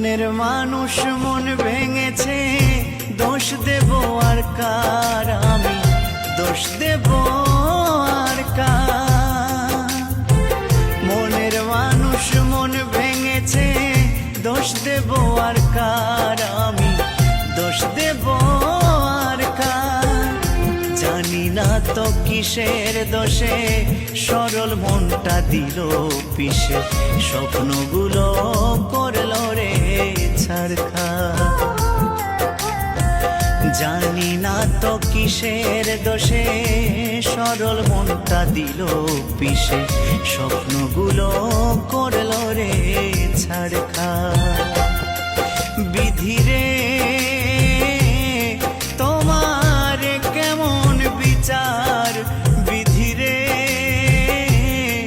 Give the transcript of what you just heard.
মনের মানুষ মন ভেঙেছে, দোষ দেব আর কার আমি, দোষ দেব আর কার? মনের মানুষ মন ভেঙেছে, দোষ দেব আর কার আমি, দোষ দেব আর কার? জানি না তো কিসের দোষে সরল মনটা দিল পিষে, স্বপ্নগুলো করলো রে ছারখার। জানি না তো কিসের দোষে সরল মনটা দিল পিষে, স্বপ্নগুলো করলো রে ছারখার।